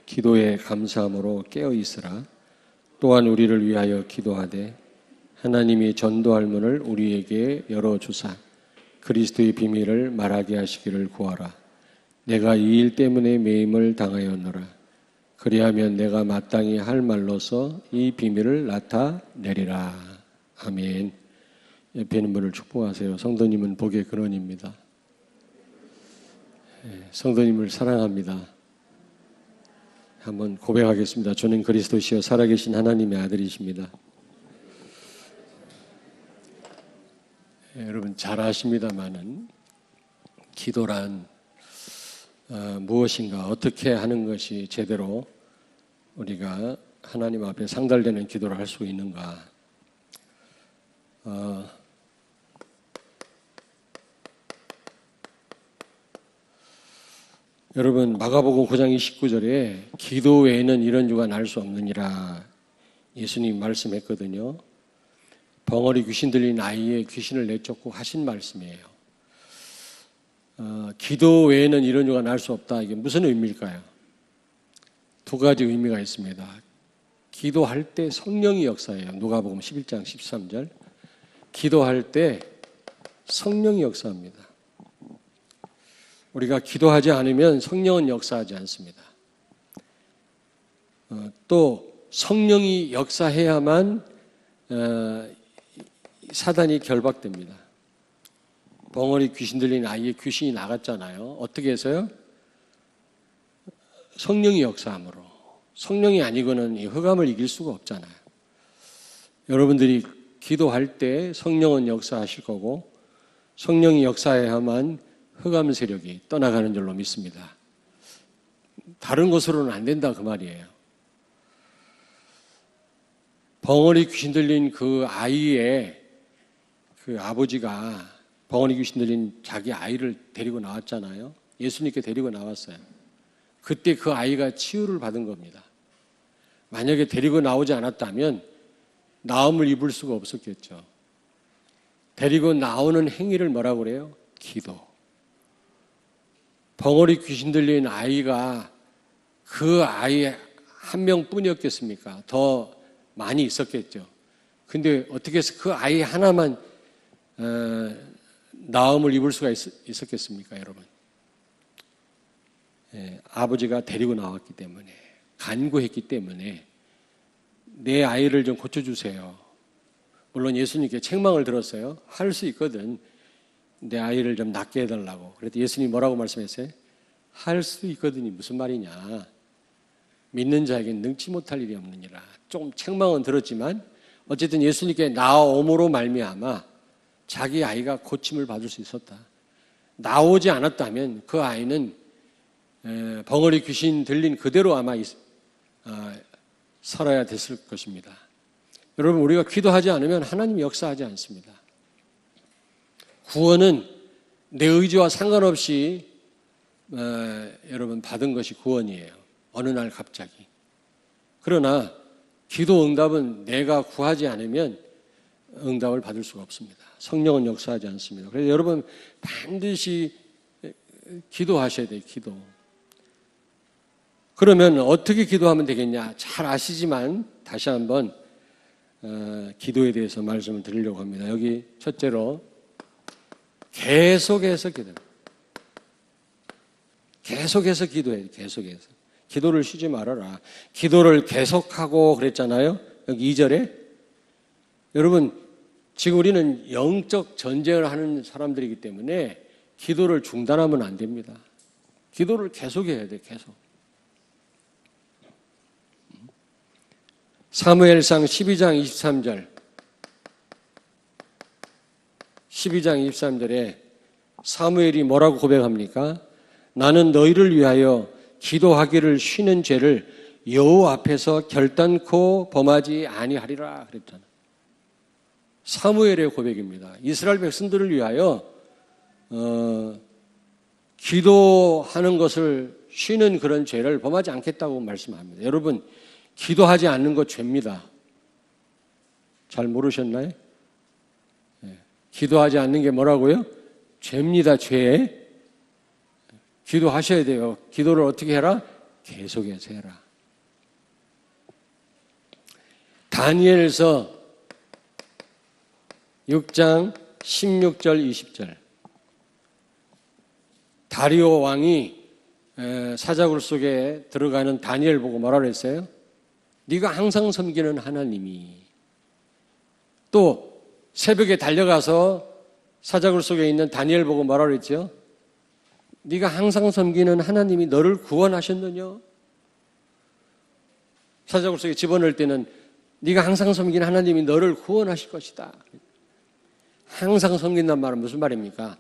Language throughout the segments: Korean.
기도에 감사함으로 깨어 있으라. 또한 우리를 위하여 기도하되 하나님이 전도할 문을 우리에게 열어주사 그리스도의 비밀을 말하게 하시기를 구하라. 내가 이 일 때문에 매임을 당하였노라. 그리하면 내가 마땅히 할 말로서 이 비밀을 나타내리라. 아멘. 옆에 있는 분을 축복하세요. 성도님은 복의 근원입니다. 성도님을 사랑합니다. 한번 고백하겠습니다. 저는 그리스도시여 살아계신 하나님의 아들이십니다. 여러분 잘 아십니다마는 기도란 무엇인가, 어떻게 하는 것이 제대로 우리가 하나님 앞에 상달되는 기도를 할 수 있는가. 여러분 마가복음 9장 29절에 기도 외에는 이런 유가 날 수 없느니라 예수님이 말씀했거든요. 벙어리 귀신 들린 아이의 귀신을 내쫓고 하신 말씀이에요. 기도 외에는 이런 유가 날 수 없다. 이게 무슨 의미일까요? 두 가지 의미가 있습니다. 기도할 때 성령이 역사해요. 누가복음 11장 13절. 기도할 때 성령이 역사합니다. 우리가 기도하지 않으면 성령은 역사하지 않습니다. 또 성령이 역사해야만 사단이 결박됩니다. 벙어리 귀신 들린 아이의 귀신이 나갔잖아요. 어떻게 해서요? 성령이 역사함으로. 성령이 아니고는 이 흑암을 이길 수가 없잖아요. 여러분들이 기도할 때 성령은 역사하실 거고 성령이 역사해야만 흑암 세력이 떠나가는 줄로 믿습니다. 다른 것으로는 안 된다 그 말이에요. 벙어리 귀신 들린 그 아이의 그 아버지가 벙어리 귀신 들린 자기 아이를 데리고 나왔잖아요. 예수님께 데리고 나왔어요. 그때 그 아이가 치유를 받은 겁니다. 만약에 데리고 나오지 않았다면 나음을 입을 수가 없었겠죠. 데리고 나오는 행위를 뭐라고 그래요? 기도. 벙어리 귀신 들린 아이가 그 아이 한 명뿐이었겠습니까? 더 많이 있었겠죠. 근데 어떻게 해서 그 아이 하나만 나음을 입을 수가 있었겠습니까, 여러분? 아버지가 데리고 나왔기 때문에, 간구했기 때문에 내 아이를 좀 고쳐주세요. 물론 예수님께 책망을 들었어요. 할 수 있거든. 내 아이를 좀 낫게 해달라고. 그래도 예수님이 뭐라고 말씀했어요? 할 수 있거든이 무슨 말이냐. 믿는 자에게는 능치 못할 일이 없느니라. 조금 책망은 들었지만 어쨌든 예수님께 나옴으로 말미암아 자기 아이가 고침을 받을 수 있었다. 나오지 않았다면 그 아이는 벙어리 귀신 들린 그대로 아마 살아야 됐을 것입니다. 여러분 우리가 기도하지 않으면 하나님이 역사하지 않습니다. 구원은 내 의지와 상관없이 여러분 받은 것이 구원이에요. 어느 날 갑자기. 그러나 기도 응답은 내가 구하지 않으면 응답을 받을 수가 없습니다. 성령은 역사하지 않습니다. 그래서 여러분 반드시 기도하셔야 돼요. 기도. 그러면 어떻게 기도하면 되겠냐? 잘 아시지만 다시 한번 기도에 대해서 말씀을 드리려고 합니다. 여기 첫째로 계속해서 기도해요. 계속해서 기도해요. 계속해서. 기도를 쉬지 말아라. 기도를 계속하고 그랬잖아요. 여기 2절에. 여러분 지금 우리는 영적 전쟁을 하는 사람들이기 때문에 기도를 중단하면 안 됩니다. 기도를 계속해야 돼요. 계속. 사무엘상 12장 23절 12장 23절에 사무엘이 뭐라고 고백합니까? 나는 너희를 위하여 기도하기를 쉬는 죄를 여호와 앞에서 결단코 범하지 아니하리라 그랬잖아요. 사무엘의 고백입니다. 이스라엘 백성들을 위하여 기도하는 것을 쉬는 그런 죄를 범하지 않겠다고 말씀합니다. 여러분 기도하지 않는 것 죄입니다. 잘 모르셨나요? 기도하지 않는 게 뭐라고요? 죄입니다. 죄. 기도하셔야 돼요. 기도를 어떻게 해라? 계속해서 해라. 다니엘서 6장 16절 20절. 다리오 왕이 사자굴 속에 들어가는 다니엘 보고 뭐라 그랬어요? 네가 항상 섬기는 하나님이. 또 새벽에 달려가서 사자굴 속에 있는 다니엘 보고 뭐라 그랬죠? 네가 항상 섬기는 하나님이 너를 구원하셨느냐? 사자굴 속에 집어넣을 때는 네가 항상 섬기는 하나님이 너를 구원하실 것이다. 항상 섬긴다는 말은 무슨 말입니까?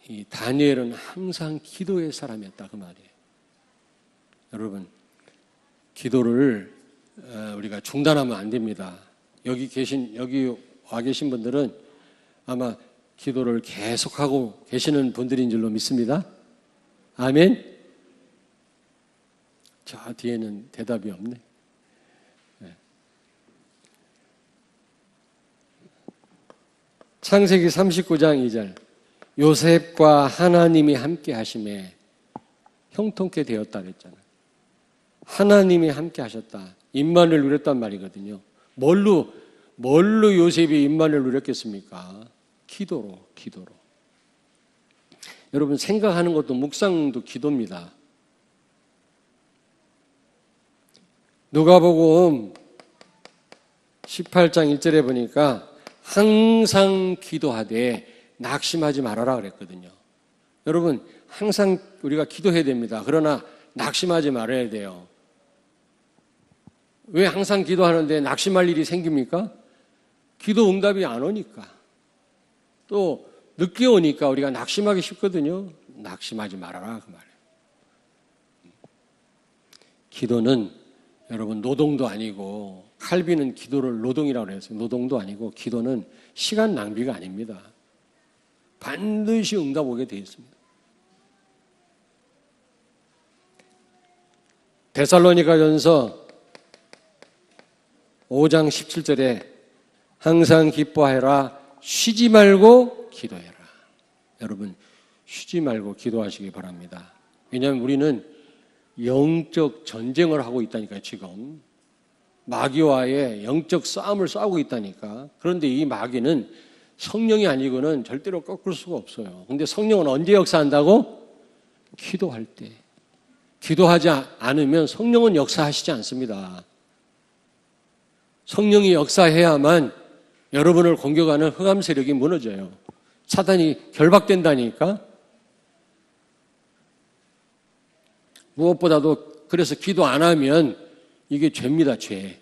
이 다니엘은 항상 기도의 사람이었다 그 말이에요. 여러분, 기도를 우리가 중단하면 안 됩니다. 여기 와 계신 분들은 아마 기도를 계속하고 계시는 분들인 줄로 믿습니다. 아멘. 저 뒤에는 대답이 없네. 창세기 39장 2절. 요셉과 하나님이 함께 하심에 형통케 되었다 그랬잖아요. 하나님이 함께 하셨다. 임만을 누렸단 말이거든요. 뭘로 요셉이 임만을 누렸겠습니까? 기도로. 여러분, 생각하는 것도 묵상도 기도입니다. 누가복음 18장 1절에 보니까 항상 기도하되 낙심하지 말아라 그랬거든요. 여러분, 항상 우리가 기도해야 됩니다. 그러나 낙심하지 말아야 돼요. 왜 항상 기도하는데 낙심할 일이 생깁니까? 기도 응답이 안 오니까. 또 늦게 오니까 우리가 낙심하기 쉽거든요. 낙심하지 말아라 그 말이에요. 기도는 여러분 노동도 아니고, 칼빈은 기도를 노동이라고 했어요. 노동도 아니고 기도는 시간 낭비가 아닙니다. 반드시 응답 오게 되어 있습니다. 데살로니가전서 5장 17절에 항상 기뻐하라, 쉬지 말고 기도해라. 여러분, 쉬지 말고 기도하시기 바랍니다. 왜냐하면 우리는 영적 전쟁을 하고 있다니까요. 지금 마귀와의 영적 싸움을 싸우고 있다니까. 그런데 이 마귀는 성령이 아니고는 절대로 꺾을 수가 없어요. 그런데 성령은 언제 역사한다고? 기도할 때. 기도하지 않으면 성령은 역사하시지 않습니다. 성령이 역사해야만 여러분을 공격하는 흑암 세력이 무너져요. 사단이 결박된다니까. 무엇보다도 그래서 기도 안 하면 이게 죄입니다, 죄.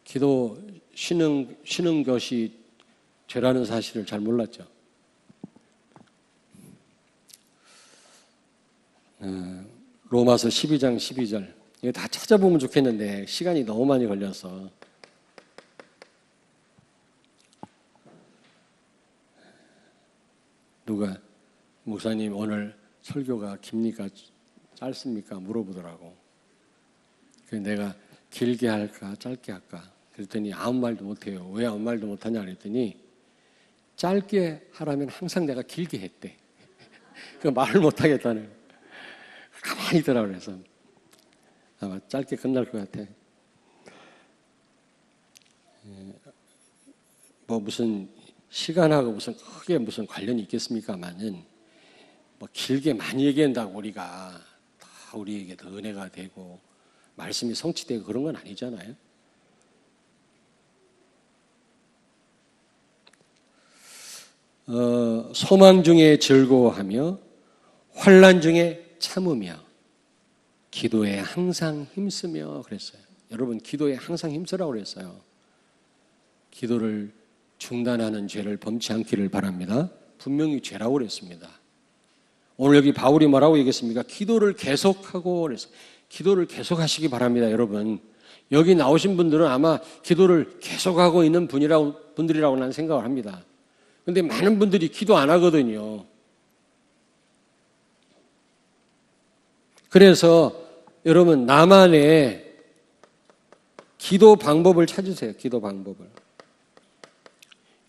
기도 쉬는 것이 죄라는 사실을 잘 몰랐죠. 로마서 12장 12절. 이거 다 찾아보면 좋겠는데 시간이 너무 많이 걸려서. 누가 목사님 오늘 설교가 깁니까? 짧습니까? 물어보더라고. 그래서 내가 길게 할까? 짧게 할까? 그랬더니 아무 말도 못해요. 왜 아무 말도 못하냐 그랬더니 짧게 하라면 항상 내가 길게 했대. 그 말을 못하겠다는. 가만히 있더라 그래서 아마 짧게 끝날 것 같아. 뭐 무슨 시간하고 무슨 크게 무슨 관련이 있겠습니까만은 뭐 길게 많이 얘기한다고 우리가 다 우리에게 더 은혜가 되고 말씀이 성취되고 그런 건 아니잖아요. 소망 중에 즐거워하며 환난 중에 참으며 기도에 항상 힘쓰며 그랬어요. 여러분, 기도에 항상 힘쓰라고 그랬어요. 기도를 중단하는 죄를 범치 않기를 바랍니다. 분명히 죄라고 그랬습니다. 오늘 여기 바울이 뭐라고 얘기했습니까? 기도를 계속하고 그래서 기도를 계속하시기 바랍니다. 여러분, 여기 나오신 분들은 아마 기도를 계속하고 있는 분들이라고 나는 생각을 합니다. 그런데 많은 분들이 기도 안 하거든요. 그래서 여러분, 나만의 기도 방법을 찾으세요. 기도 방법을.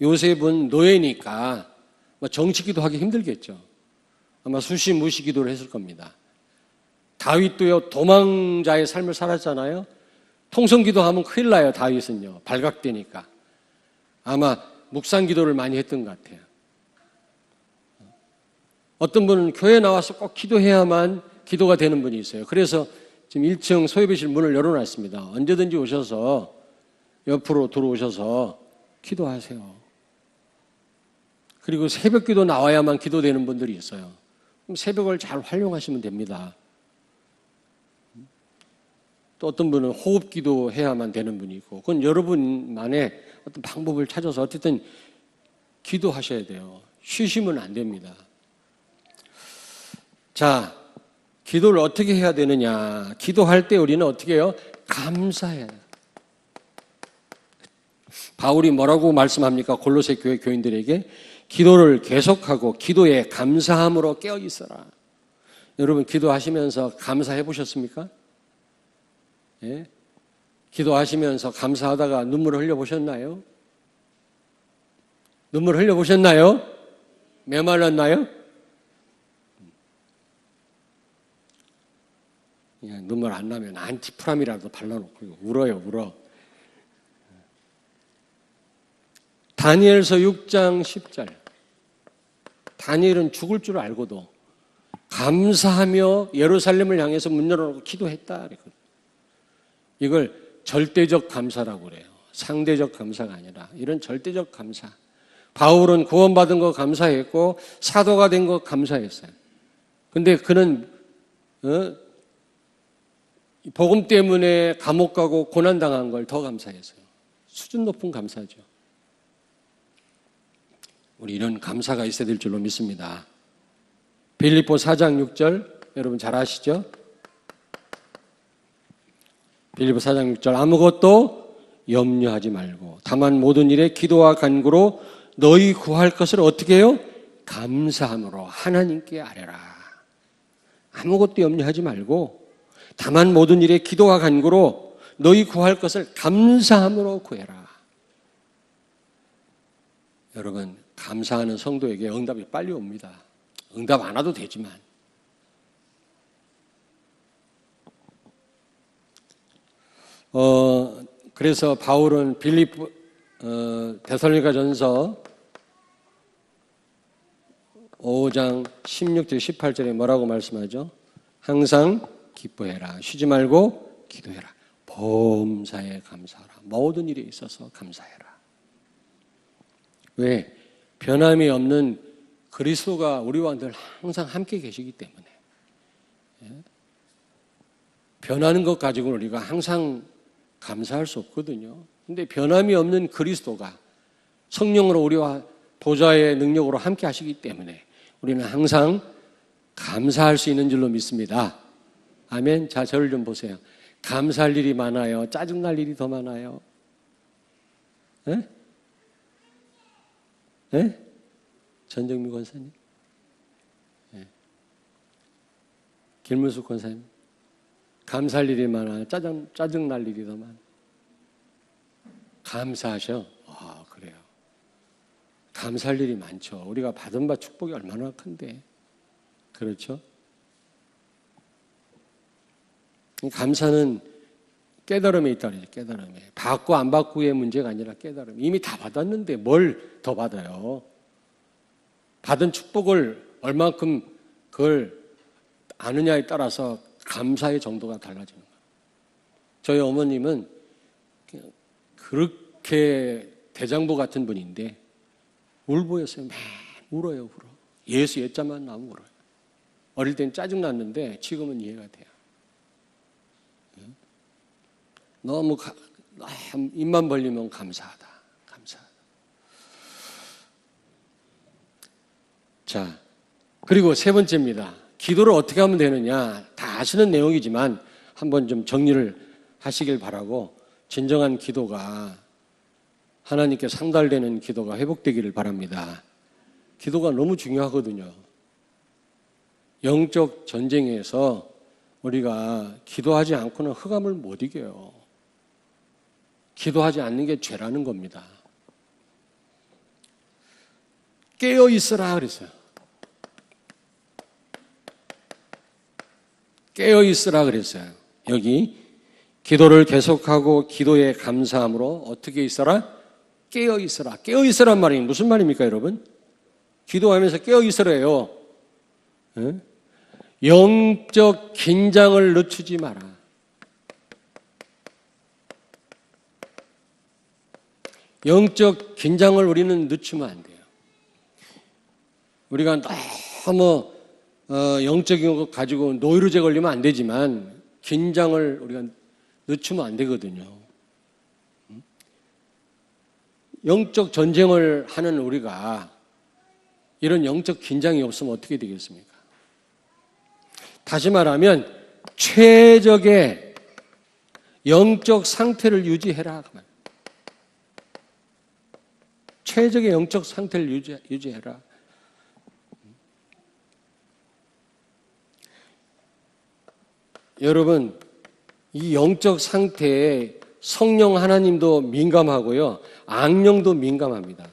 요셉은 노예니까 정치 기도하기 힘들겠죠. 아마 수시 무시 기도를 했을 겁니다. 다윗도요, 도망자의 삶을 살았잖아요. 통성기도하면 큰일 나요, 다윗은요. 발각되니까. 아마 묵상기도를 많이 했던 것 같아요. 어떤 분은 교회 나와서 꼭 기도해야만 기도가 되는 분이 있어요. 그래서 지금 1층 소예배실 문을 열어놨습니다. 언제든지 오셔서 옆으로 들어오셔서 기도하세요. 그리고 새벽 기도 나와야만 기도되는 분들이 있어요. 그럼 새벽을 잘 활용하시면 됩니다. 또 어떤 분은 호흡 기도 해야만 되는 분이 있고, 그건 여러분만의 어떤 방법을 찾아서 어쨌든 기도하셔야 돼요. 쉬시면 안 됩니다. 자, 기도를 어떻게 해야 되느냐. 기도할 때 우리는 어떻게 해요? 감사해야 돼요. 바울이 뭐라고 말씀합니까? 골로새 교회 교인들에게 기도를 계속하고 기도에 감사함으로 깨어 있어라. 여러분 기도하시면서 감사해 보셨습니까? 예? 기도하시면서 감사하다가 눈물을 흘려 보셨나요? 눈물 흘려 보셨나요? 메말랐나요? 눈물 안 나면 안티프람이라도 발라놓고 울어요, 울어. 다니엘서 6장 10절. 다니엘은 죽을 줄 알고도 감사하며 예루살렘을 향해서 문 열어놓고 기도했다. 이걸 절대적 감사라고 그래요. 상대적 감사가 아니라 이런 절대적 감사. 바울은 구원받은 거 감사했고 사도가 된 거 감사했어요. 근데 그는 복음 때문에 감옥 가고 고난당한 걸 더 감사했어요. 수준 높은 감사죠. 우리 이런 감사가 있어야 될 줄로 믿습니다. 빌립보 4장 6절 여러분 잘 아시죠? 빌립보 4장 6절 아무것도 염려하지 말고 다만 모든 일에 기도와 간구로 너희 구할 것을 어떻게 해요? 감사함으로 하나님께 아뢰라. 아무것도 염려하지 말고 다만 모든 일에 기도와 간구로 너희 구할 것을 감사함으로 구해라. 여러분 감사하는 성도에게 응답이 빨리 옵니다. 응답 안 와도 되지만 그래서 바울은 데살로니가전서 5장 16절 18절에 뭐라고 말씀하죠? 항상 기뻐해라. 쉬지 말고 기도해라. 범사에 감사하라. 모든 일에 있어서 감사해라. 왜? 변함이 없는 그리스도가 우리와 늘 항상 함께 계시기 때문에 변하는 것 가지고는 우리가 항상 감사할 수 없거든요. 근데 변함이 없는 그리스도가 성령으로 우리와 보좌의 능력으로 함께 하시기 때문에 우리는 항상 감사할 수 있는 줄로 믿습니다. 아멘. 자, 저를 좀 보세요. 감사할 일이 많아요? 짜증날 일이 더 많아요? 예? 예? 전정미 권사님? 예. 김문숙 권사님? 감사할 일이 많아요? 짜증날 일이 더 많아요? 감사하셔? 아, 그래요. 감사할 일이 많죠. 우리가 받은 바 축복이 얼마나 큰데. 그렇죠? 감사는 깨달음에 있다 그러죠. 깨달음에. 받고 안 받고의 문제가 아니라 깨달음. 이미 다 받았는데 뭘 더 받아요? 받은 축복을 얼만큼 그걸 아느냐에 따라서 감사의 정도가 달라지는 거예요. 저희 어머님은 그렇게 대장부 같은 분인데 울보였어요. 막 울어요, 울어. 예수 예자만 나오면 울어요. 어릴 땐 짜증났는데 지금은 이해가 돼요. 너무 입만 벌리면 감사하다. 감사하다. 자, 그리고 세 번째입니다. 기도를 어떻게 하면 되느냐. 다 아시는 내용이지만 한번 좀 정리를 하시길 바라고 진정한 기도가 하나님께 상달되는 기도가 회복되기를 바랍니다. 기도가 너무 중요하거든요. 영적 전쟁에서 우리가 기도하지 않고는 흑암을 못 이겨요. 기도하지 않는 게 죄라는 겁니다. 깨어 있으라 그랬어요. 깨어 있으라 그랬어요. 여기 기도를 계속하고 기도에 감사함으로 어떻게 있어라? 깨어 있어라. 깨어 있으란 말이 무슨 말입니까, 여러분? 기도하면서 깨어 있으래요. 영적 긴장을 늦추지 마라. 영적 긴장을 우리는 늦추면 안 돼요. 우리가 너무 영적인 것 가지고 노이로제 걸리면 안 되지만 긴장을 우리가 늦추면 안 되거든요. 영적 전쟁을 하는 우리가 이런 영적 긴장이 없으면 어떻게 되겠습니까? 다시 말하면 최적의 영적 상태를 유지해라. 최적의 영적 상태를 유지해라. 여러분, 이 영적 상태에 성령 하나님도 민감하고요, 악령도 민감합니다.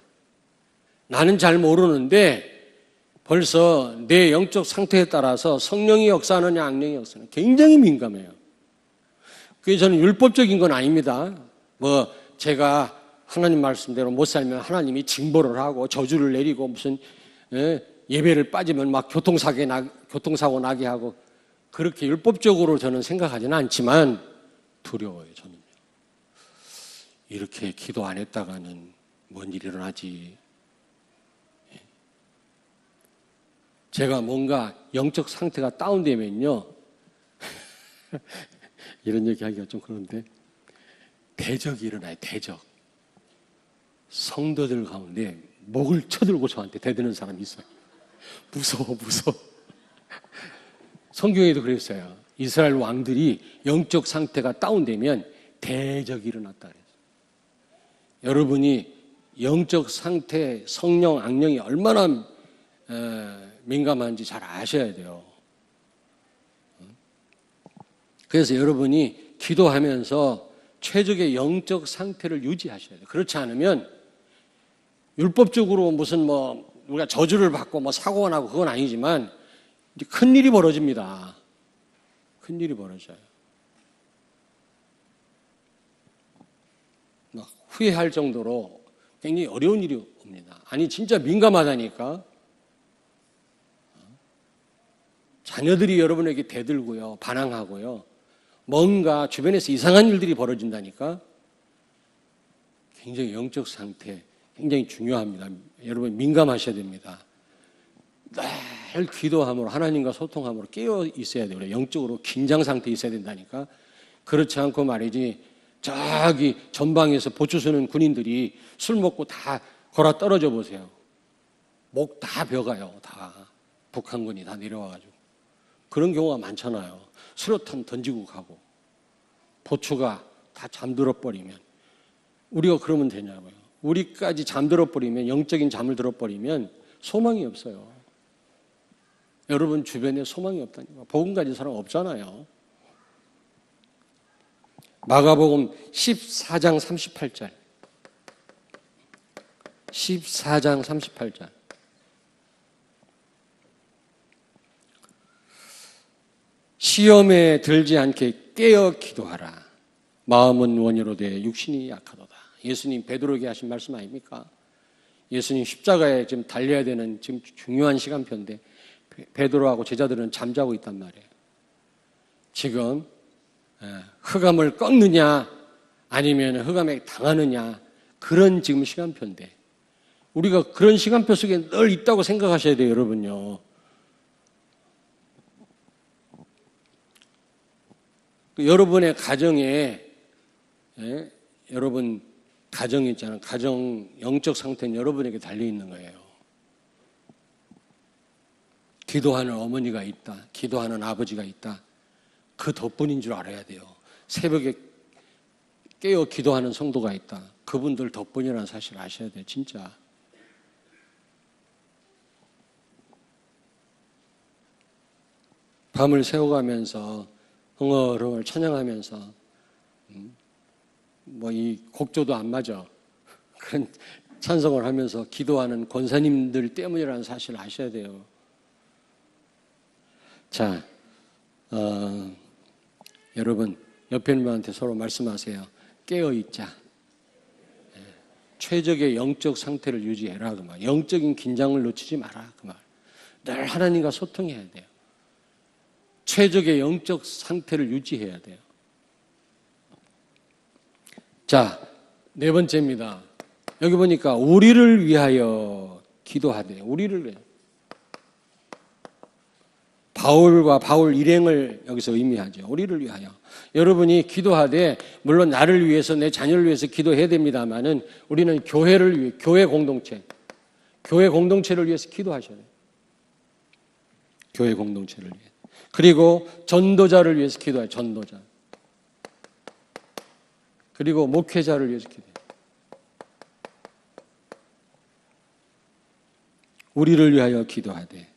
나는 잘 모르는데 벌써 내 영적 상태에 따라서 성령이 역사하느냐 악령이 역사하느냐 굉장히 민감해요. 그게 저는 율법적인 건 아닙니다. 뭐 제가 하나님 말씀대로 못 살면 하나님이 징벌을 하고 저주를 내리고 무슨 예배를 빠지면 막 교통사고 나게 하고 그렇게 율법적으로 저는 생각하지는 않지만 두려워요. 저는요. 이렇게 기도 안 했다가는 뭔 일이 일어나지. 제가 뭔가 영적 상태가 다운되면요 이런 얘기하기가 좀 그런데 대적이 일어나요. 대적. 성도들 가운데 목을 쳐들고 저한테 대드는 사람이 있어요. 무서워. 성경에도 그랬어요. 이스라엘 왕들이 영적 상태가 다운되면 대적이 일어났다 그랬어요. 여러분이 영적 상태, 성령, 악령이 얼마나 민감한지 잘 아셔야 돼요. 그래서 여러분이 기도하면서 최적의 영적 상태를 유지하셔야 돼요. 그렇지 않으면 율법적으로 무슨 우리가 저주를 받고 사고가 나고 그건 아니지만 큰 일이 벌어집니다. 큰 일이 벌어져요. 막 후회할 정도로 굉장히 어려운 일이 옵니다. 아니 진짜 민감하다니까. 자녀들이 여러분에게 대들고요, 반항하고요, 뭔가 주변에서 이상한 일들이 벌어진다니까. 굉장히 영적 상태 굉장히 중요합니다. 여러분 민감하셔야 됩니다. 늘 기도함으로 하나님과 소통함으로 깨어 있어야 돼요. 영적으로 긴장 상태에 있어야 된다니까. 그렇지 않고 말이지 저기 전방에서 보초 서는 군인들이 술 먹고 다 걸어 떨어져 보세요. 목 다 벼가요. 다 북한군이 다 내려와가지고 그런 경우가 많잖아요. 수류탄 던지고 가고 보초가 다 잠들어 버리면 우리가 그러면 되냐고요. 우리까지 잠들어 버리면 영적인 잠을 들어 버리면 소망이 없어요. 여러분 주변에 소망이 없다니까. 복음 가진 사람 없잖아요. 마가복음 14장 38절. 14장 38절. 시험에 들지 않게 깨어 기도하라. 마음은 원이로되 육신이 약하도다. 예수님 베드로에게 하신 말씀 아닙니까? 예수님 십자가에 지금 달려야 되는 지금 중요한 시간표인데 베드로하고 제자들은 잠자고 있단 말이에요. 지금 흑암을 꺾느냐 아니면 흑암에 당하느냐 그런 지금 시간표인데 우리가 그런 시간표 속에 늘 있다고 생각하셔야 돼요. 여러분요. 여러분의 가정에 여러분 가정이 있잖아요. 가정 영적 상태는 여러분에게 달려있는 거예요. 기도하는 어머니가 있다. 기도하는 아버지가 있다. 그 덕분인 줄 알아야 돼요. 새벽에 깨어 기도하는 성도가 있다. 그분들 덕분이라는 사실을 아셔야 돼요. 진짜. 밤을 새워가면서 흥얼흥얼 찬양하면서 이 곡조도 안 맞아. 그런 찬송을 하면서 기도하는 권사님들 때문이라는 사실을 아셔야 돼요. 자, 여러분 옆에 있는 분한테 서로 말씀하세요. 깨어있자. 최적의 영적 상태를 유지해라 그 말. 영적인 긴장을 놓치지 마라 그 말. 늘 하나님과 소통해야 돼요. 최적의 영적 상태를 유지해야 돼요. 자, 네 번째입니다. 여기 보니까 우리를 위하여 기도하되, 우리를 위하여. 바울과 바울 일행을 여기서 의미하죠. 우리를 위하여. 여러분이 기도하되, 물론 나를 위해서, 내 자녀를 위해서 기도해야 됩니다만은 우리는 교회를 위해, 교회 공동체를 위해서 기도하셔야 돼요. 교회 공동체를 위해. 그리고 전도자를 위해서 기도해요. 전도자. 그리고 목회자를 위해서 기도해요. 우리를 위하여 기도하되.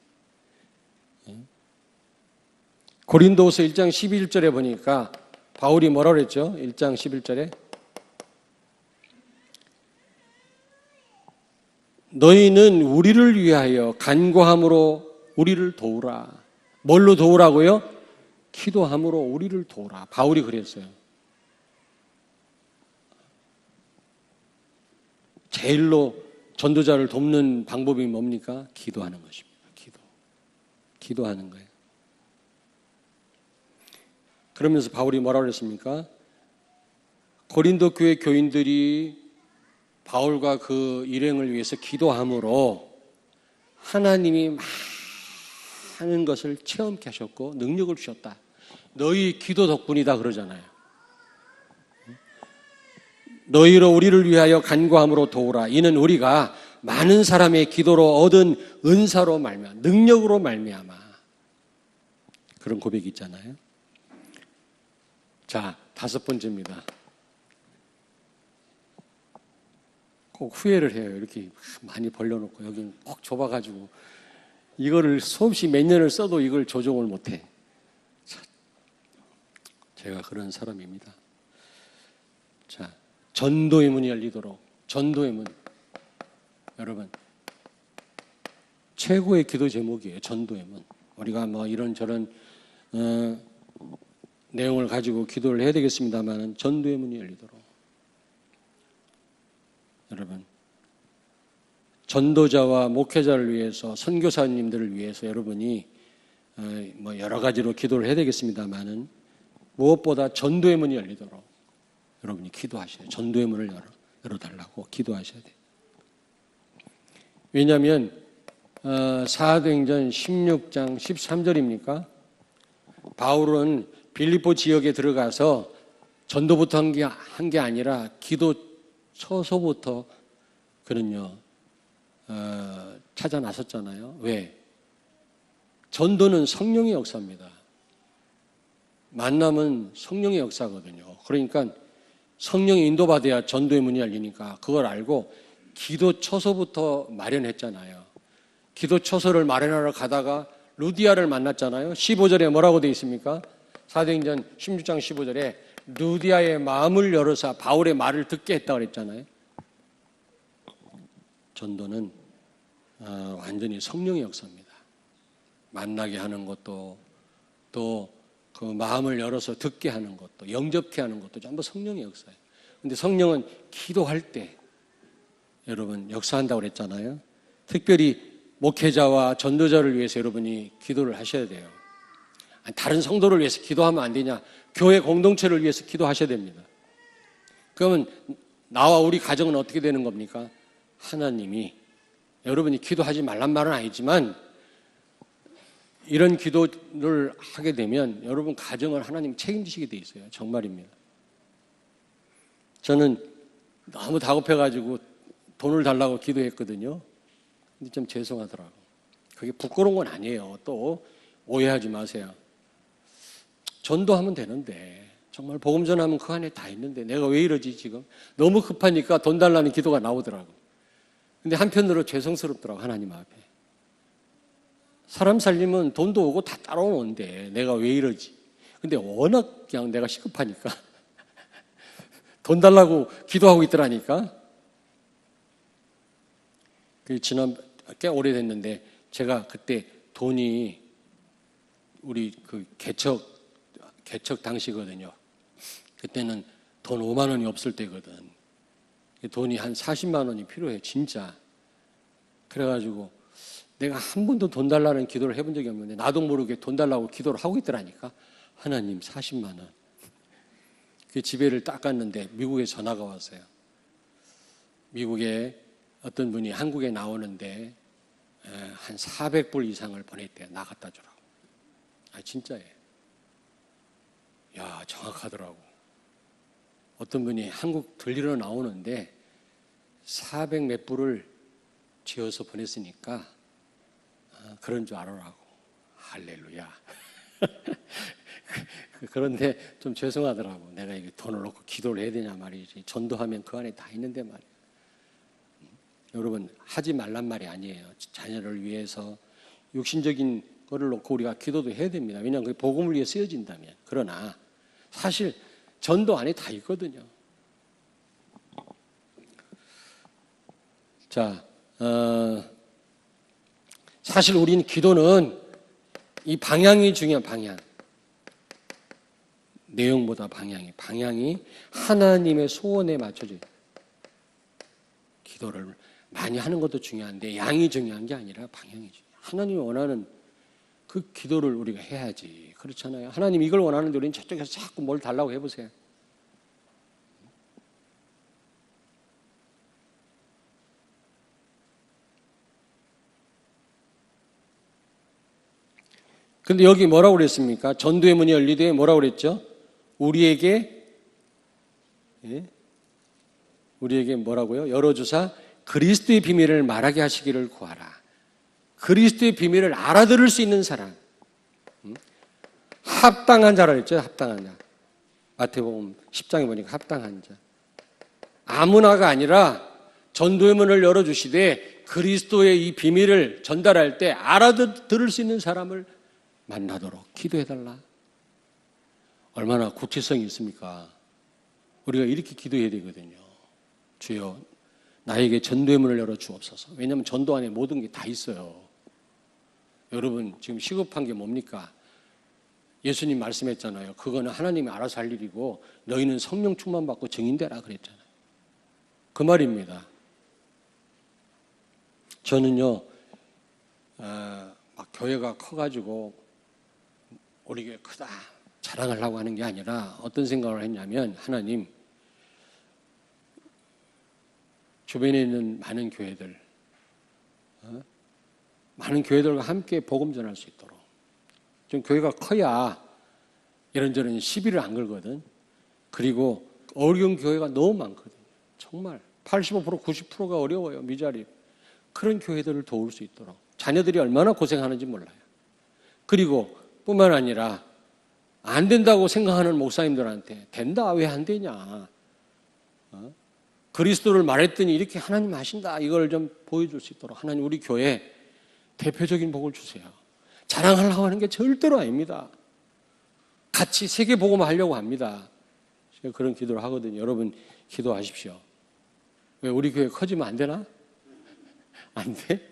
고린도후서 1장 11절에 보니까 바울이 뭐라 그랬죠? 1장 11절에 너희는 우리를 위하여 간구함으로 우리를 도우라. 뭘로 도우라고요? 기도함으로 우리를 도우라. 바울이 그랬어요. 제일로 전도자를 돕는 방법이 뭡니까? 기도하는 것입니다. 기도하는 거예요. 그러면서 바울이 뭐라고 그랬습니까? 고린도 교회 교인들이 바울과 그 일행을 위해서 기도함으로 하나님이 많은 것을 체험케 하셨고 능력을 주셨다. 너희 기도 덕분이다 그러잖아요. 너희로 우리를 위하여 간구함으로 도우라. 이는 우리가 많은 사람의 기도로 얻은 은사로 말미암아, 능력으로 말미암아. 그런 고백이 있잖아요. 자, 다섯 번째입니다. 꼭 후회를 해요. 이렇게 많이 벌려놓고 여기는 꼭 좁아가지고 이거를 수없이 몇 년을 써도 이걸 조정을 못해. 제가 그런 사람입니다. 자, 전도의 문이 열리도록. 전도의 문. 여러분, 최고의 기도 제목이에요. 전도의 문. 우리가 뭐 이런저런 내용을 가지고 기도를 해야 되겠습니다만 전도의 문이 열리도록. 여러분, 전도자와 목회자를 위해서, 선교사님들을 위해서 여러분이 뭐 여러 가지로 기도를 해야 되겠습니다만은 무엇보다 전도의 문이 열리도록 여러분이 기도하셔야 돼요. 전도의 문을 열어달라고 기도하셔야 돼요. 왜냐하면 사도행전 16장 13절입니까? 바울은 빌립보 지역에 들어가서 전도부터 한 게 아니라 기도 처서부터 그는요 찾아 나섰잖아요. 왜? 전도는 성령의 역사입니다. 만남은 성령의 역사거든요. 그러니까 성령이 인도받아야 전도의 문이 열리니까 그걸 알고 기도 처서부터 마련했잖아요. 기도 처서를 마련하러 가다가 루디아를 만났잖아요. 15절에 뭐라고 되어 있습니까? 사도행전 16장 15절에 루디아의 마음을 열어서 바울의 말을 듣게 했다고 그랬잖아요. 전도는 완전히 성령의 역사입니다. 만나게 하는 것도 또 그 마음을 열어서 듣게 하는 것도 영접케 하는 것도 전부 성령의 역사예요. 그런데 성령은 기도할 때 여러분 역사한다고 그랬잖아요. 특별히 목회자와 전도자를 위해서 여러분이 기도를 하셔야 돼요. 다른 성도를 위해서 기도하면 안 되냐? 교회 공동체를 위해서 기도하셔야 됩니다. 그러면 나와 우리 가정은 어떻게 되는 겁니까? 하나님이 여러분이 기도하지 말란 말은 아니지만 이런 기도를 하게 되면 여러분 가정을 하나님 책임지시게 돼 있어요. 정말입니다. 저는 너무 다급해가지고 돈을 달라고 기도했거든요. 근데 좀 죄송하더라고. 그게 부끄러운 건 아니에요. 또 오해하지 마세요. 전도하면 되는데 정말 복음 전하면 그 안에 다 있는데 내가 왜 이러지 지금? 너무 급하니까 돈 달라는 기도가 나오더라고. 근데 한편으로 죄송스럽더라고 하나님 앞에. 사람 살리면 돈도 오고 다 따라오는데 내가 왜 이러지? 근데 워낙 그냥 내가 시급하니까 돈 달라고 기도하고 있더라니까. 지난 꽤 오래됐는데 제가 그때 돈이 우리 그 개척 당시거든요. 그때는 돈 5만 원이 없을 때거든. 돈이 한 40만 원이 필요해, 진짜. 그래가지고 내가 한 번도 돈 달라는 기도를 해본 적이 없는데 나도 모르게 돈 달라고 기도를 하고 있더라니까. 하나님 40만 원. 그 지배를 닦았는데 미국에 전화가 왔어요. 미국에 어떤 분이 한국에 나오는데 한 400불 이상을 보냈대요. 나 갖다 주라고. 아, 진짜예요. 야, 정확하더라고. 어떤 분이 한국 들리러 나오는데 400 몇 불을 지어서 보냈으니까 그런 줄 알아라고. 할렐루야. 그런데 좀 죄송하더라고. 내가 이게 돈을 넣고 기도를 해야 되냐 말이지. 전도하면 그 안에 다 있는데 말이야. 여러분, 하지 말란 말이 아니에요. 자녀를 위해서 육신적인 거를 놓고 우리가 기도도 해야 됩니다. 왜냐하면 그게 복음을 위해 쓰여진다면. 그러나 사실 전도 안에 다 있거든요. 자, 사실 우리는 기도는 이 방향이 중요한 방향. 내용보다 방향이 하나님의 소원에 맞춰져 있어요. 기도를 많이 하는 것도 중요한데 양이 중요한 게 아니라 방향이 중요해요. 하나님이 원하는 그 기도를 우리가 해야지. 그렇잖아요. 하나님 이걸 원하는데 우리는 저쪽에서 자꾸 뭘 달라고 해보세요. 근데 여기 뭐라고 그랬습니까? 전도의 문이 열리되 뭐라고 그랬죠? 우리에게 뭐라고요? 열어주사 그리스도의 비밀을 말하게 하시기를 구하라. 그리스도의 비밀을 알아들을 수 있는 사람. 합당한 자라 그랬죠? 합당한 자. 마태복음 10장에 보니까 합당한 자. 아무나가 아니라 전도의 문을 열어주시되 그리스도의 이 비밀을 전달할 때 알아들을 수 있는 사람을 만나도록 기도해달라. 얼마나 구체성이 있습니까? 우리가 이렇게 기도해야 되거든요. 주여, 나에게 전도의 문을 열어 주옵소서. 왜냐하면 전도 안에 모든 게 다 있어요. 여러분, 지금 시급한 게 뭡니까? 예수님 말씀했잖아요. 그거는 하나님이 알아서 할 일이고 너희는 성령 충만 받고 증인되라 그랬잖아요. 그 말입니다. 저는요, 막 교회가 커가지고 우리 교회 크다 자랑하려고 하는 게 아니라 어떤 생각을 했냐면, 하나님, 주변에 있는 많은 교회들과 함께 복음 전할 수 있도록. 좀 교회가 커야 이런저런 시비를 안 걸거든. 그리고 어려운 교회가 너무 많거든요. 정말 85% 90%가 어려워요. 미자립. 그런 교회들을 도울 수 있도록. 자녀들이 얼마나 고생하는지 몰라요. 그리고 뿐만 아니라 안 된다고 생각하는 목사님들한테 된다, 왜 안 되냐. 그리스도를 말했더니 이렇게 하나님 하신다. 이걸 좀 보여줄 수 있도록 하나님 우리 교회에 대표적인 복을 주세요. 자랑하려고 하는 게 절대로 아닙니다. 같이 세계 복음을 하려고 합니다. 제가 그런 기도를 하거든요. 여러분 기도하십시오. 왜 우리 교회 커지면 안 되나? 안 돼?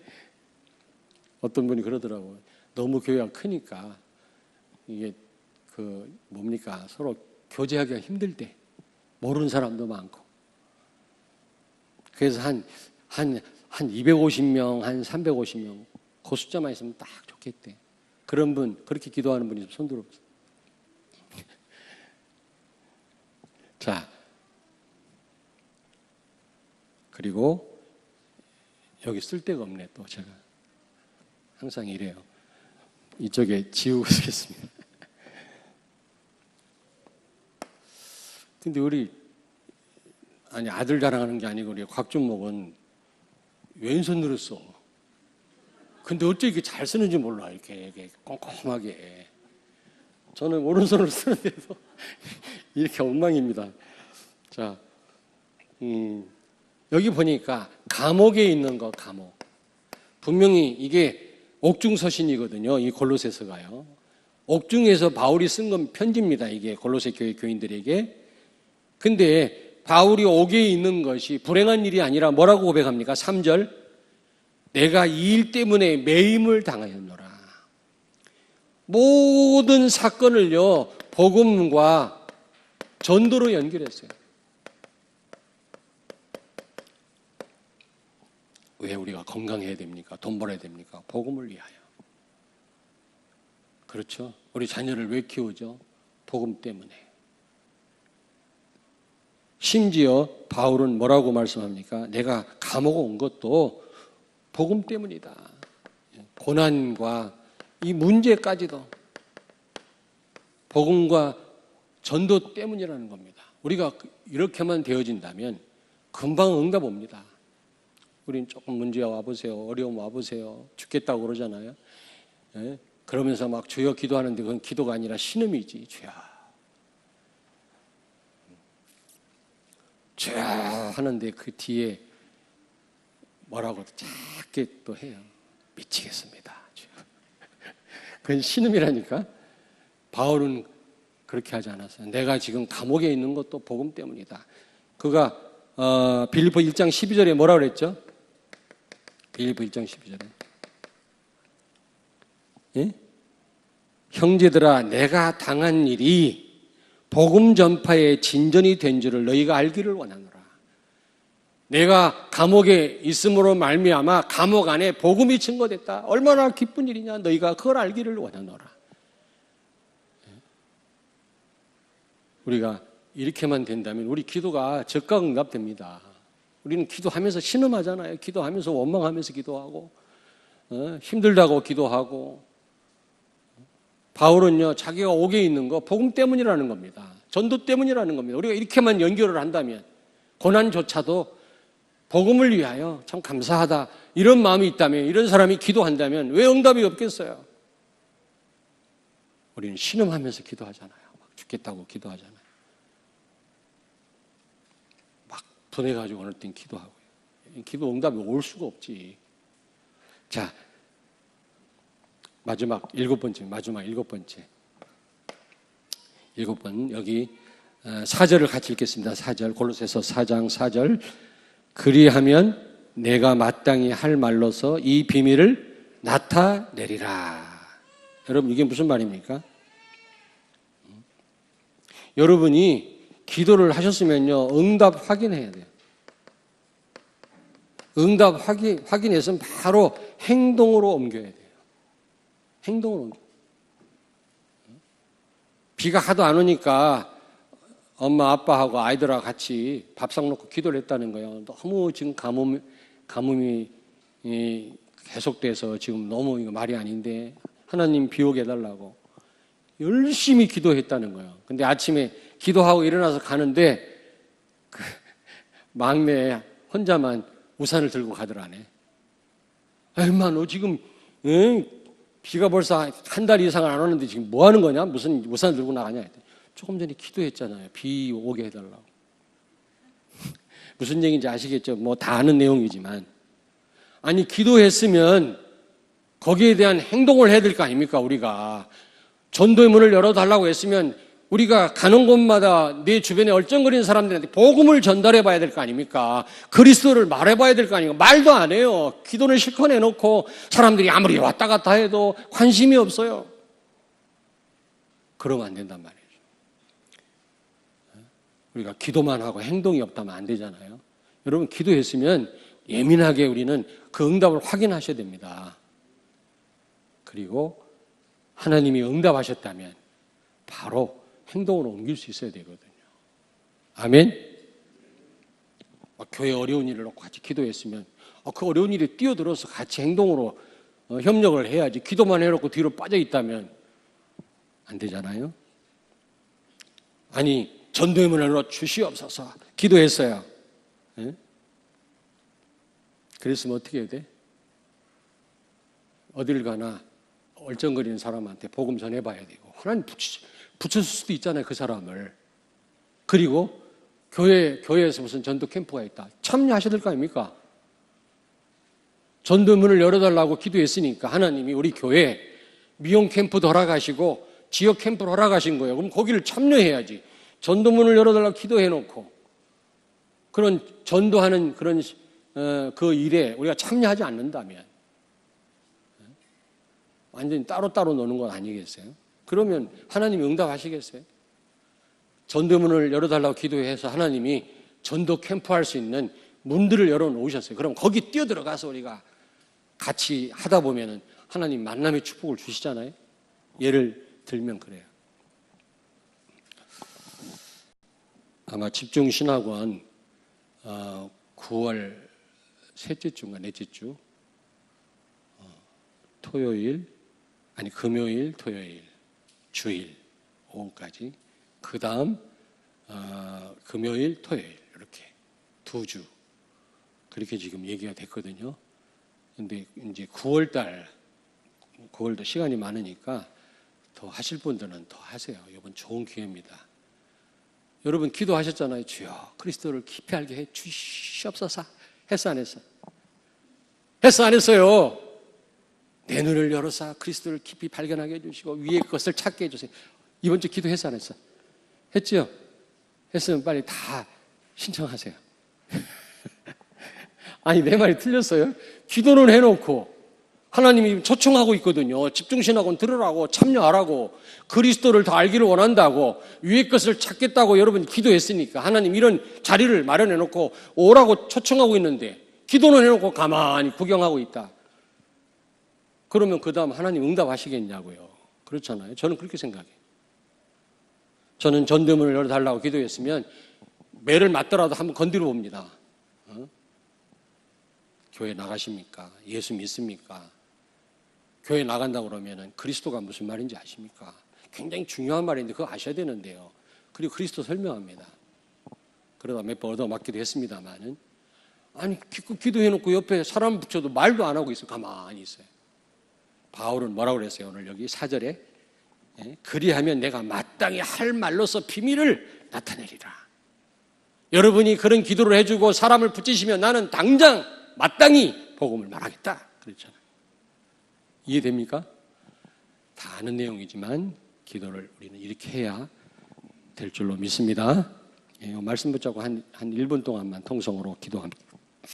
어떤 분이 그러더라고요. 너무 교회가 크니까 이게 서로 교제하기가 힘들대. 모르는 사람도 많고. 그래서 한 250명, 한 350명, 그 숫자만 있으면 딱 좋겠대. 그런 분, 그렇게 기도하는 분이 손 들어보세요. 자, 그리고 여기 쓸 데가 없네, 또 제가. 항상 이래요. 이쪽에 지우고 쓰겠습니다. 근데 아들 자랑하는 게 아니고 우리 곽준목은 왼손으로 써. 근데 어째 이렇게 잘 쓰는지 몰라. 이렇게 꼼꼼하게. 저는 오른손으로 쓰는데도 이렇게 엉망입니다. 자, 여기 보니까 감옥에 있는 거, 감옥. 분명히 이게 옥중서신이거든요. 이 골로새서가요. 옥중에서 바울이 쓴 건 편지입니다. 이게 골로새 교회 교인들에게. 근데 바울이 옥에 있는 것이 불행한 일이 아니라 뭐라고 고백합니까? 3절. 내가 이 일 때문에 매임을 당하였노라. 모든 사건을요, 복음과 전도로 연결했어요. 왜 우리가 건강해야 됩니까? 돈 벌어야 됩니까? 복음을 위하여. 그렇죠? 우리 자녀를 왜 키우죠? 복음 때문에. 심지어 바울은 뭐라고 말씀합니까? 내가 감옥 온 것도 복음 때문이다. 고난과 이 문제까지도 복음과 전도 때문이라는 겁니다. 우리가 이렇게만 되어진다면 금방 응답 옵니다. 우린 조금 문제 와보세요. 어려움 와보세요. 죽겠다고 그러잖아요. 예? 그러면서 막 주여 기도하는데 그건 기도가 아니라 신음이지. 주여. 주여 하는데 그 뒤에 뭐라고 작게 또 해요. 미치겠습니다. 주여. 그건 신음이라니까. 바울은 그렇게 하지 않았어요. 내가 지금 감옥에 있는 것도 복음 때문이다. 그가 빌립보 1장 12절에 뭐라고 그랬죠? 빌립보 1장 12절에 예? 형제들아 내가 당한 일이 복음 전파의 진전이 된 줄을 너희가 알기를 원하노라. 내가 감옥에 있음으로 말미암아 감옥 안에 복음이 증거됐다. 얼마나 기쁜 일이냐. 너희가 그걸 알기를 원하노라. 우리가 이렇게만 된다면 우리 기도가 즉각 응답됩니다. 우리는 기도하면서 신음하잖아요. 기도하면서 원망하면서 기도하고 힘들다고 기도하고. 바울은요 자기가 옥에 있는 거 복음 때문이라는 겁니다. 전도 때문이라는 겁니다. 우리가 이렇게만 연결을 한다면 고난조차도 복음을 위하여 참 감사하다 이런 마음이 있다면, 이런 사람이 기도한다면 왜 응답이 없겠어요? 우리는 신음하면서 기도하잖아요. 막 죽겠다고 기도하잖아요. 막 분해가지고 어느 땐 기도하고요. 기도 응답이 올 수가 없지. 자, 마지막 일곱 번째. 일곱 번 여기 4절을 같이 읽겠습니다. 4절 골로새서 4장 4절 그리하면 내가 마땅히 할 말로서 이 비밀을 나타내리라. 여러분 이게 무슨 말입니까? 여러분이 기도를 하셨으면요 응답 확인해야 돼요. 응답 확인해서 바로 행동으로 옮겨야 돼요. 행동으로 옮겨. 비가 하도 안 오니까 엄마 아빠하고 아이들하고 같이 밥상 놓고 기도를 했다는 거예요. 너무 지금 가뭄이 계속돼서 지금 너무 이거 말이 아닌데 하나님 비 오게 해달라고 열심히 기도했다는 거예요. 근데 아침에 기도하고 일어나서 가는데 그 막내 혼자만 우산을 들고 가더라네. 엄마 너 지금 비가 벌써 한 달 이상을 안 오는데 지금 뭐 하는 거냐? 무슨 우산 들고 나가냐? 조금 전에 기도했잖아요. 비 오게 해달라고. 무슨 얘기인지 아시겠죠? 뭐 다 아는 내용이지만. 아니 기도했으면 거기에 대한 행동을 해야 될 거 아닙니까? 우리가. 전도의 문을 열어달라고 했으면 우리가 가는 곳마다 내 주변에 얼쩡거리는 사람들한테 복음을 전달해 봐야 될 거 아닙니까? 그리스도를 말해 봐야 될 거 아닙니까? 말도 안 해요. 기도는 실컷 해놓고 사람들이 아무리 왔다 갔다 해도 관심이 없어요. 그러면 안 된단 말이에요. 우리가 기도만 하고 행동이 없다면 안 되잖아요. 여러분 기도했으면 예민하게 우리는 그 응답을 확인하셔야 됩니다. 그리고 하나님이 응답하셨다면 바로 행동으로 옮길 수 있어야 되거든요. 아멘? 교회 어려운 일을 놓고 같이 기도했으면 그 어려운 일에 뛰어들어서 같이 행동으로 협력을 해야지. 기도만 해놓고 뒤로 빠져 있다면 안 되잖아요. 아니 전도의 문을 열어 주시옵소서 기도했어요. 예? 그랬으면 어떻게 해야 돼? 어딜 가나 얼쩡거리는 사람한테 복음 전해봐야 되고 하나님 붙였을 수도 있잖아요. 그 사람을. 그리고 교회에서 무슨 전도 캠프가 있다. 참여하셔야 될 거 아닙니까? 전도 문을 열어달라고 기도했으니까 하나님이 우리 교회 미용 캠프도 허락하시고 지역 캠프를 허락하신 거예요. 그럼 거기를 참여해야지. 전도문을 열어달라고 기도해놓고 그런 전도하는 그런 그 일에 우리가 참여하지 않는다면 완전히 따로따로 노는 건 아니겠어요? 그러면 하나님이 응답하시겠어요? 전도문을 열어달라고 기도해서 하나님이 전도 캠프 할 수 있는 문들을 열어놓으셨어요. 그럼 거기 뛰어들어가서 우리가 같이 하다 보면은 하나님 만남의 축복을 주시잖아요. 예를 들면 그래요. 아마 집중신학원 9월 셋째 주인가 넷째 주 금요일, 토요일, 주일 오후까지 그 다음 금요일, 토요일 이렇게 2주 그렇게 지금 얘기가 됐거든요. 근데 이제 9월달 시간이 많으니까 더 하실 분들은 더 하세요. 이번 좋은 기회입니다. 여러분 기도하셨잖아요. 주여 그리스도를 깊이 알게 해 주시옵소서. 했어 안 했어? 했어 안 했어요? 내 눈을 열어서 그리스도를 깊이 발견하게 해주시고 위의 것을 찾게 해주세요. 이번 주 기도했어 안 했어? 했죠? 했으면 빨리 다 신청하세요. 아니 내 말이 틀렸어요? 기도는 해놓고 하나님이 초청하고 있거든요. 집중신학원 들으라고 참여하라고 그리스도를 더 알기를 원한다고 위의 것을 찾겠다고 여러분이 기도했으니까 하나님 이런 자리를 마련해놓고 오라고 초청하고 있는데 기도는 해놓고 가만히 구경하고 있다. 그러면 그 다음 하나님 응답하시겠냐고요. 그렇잖아요. 저는 그렇게 생각해요. 저는 전도문을 열어달라고 기도했으면 매를 맞더라도 한번 건드려 봅니다. 교회 나가십니까? 예수 믿습니까? 교회 나간다고 그러면 그리스도가 무슨 말인지 아십니까? 굉장히 중요한 말인데 그거 아셔야 되는데요. 그리고 그리스도 설명합니다. 그러다 몇 번 얻어맞기도 했습니다만은 아니 기도해놓고 옆에 사람 붙여도 말도 안 하고 있어요. 가만히 있어요. 바울은 뭐라고 그랬어요? 오늘 여기 4절에 그리하면 내가 마땅히 할 말로서 비밀을 나타내리라. 여러분이 그런 기도를 해주고 사람을 붙이시면 나는 당장 마땅히 복음을 말하겠다. 그렇잖아요. 이해됩니까? 다 아는 내용이지만 기도를 우리는 이렇게 해야 될 줄로 믿습니다. 말씀 붙잡고 한 1분 동안만 통성으로 기도합니다.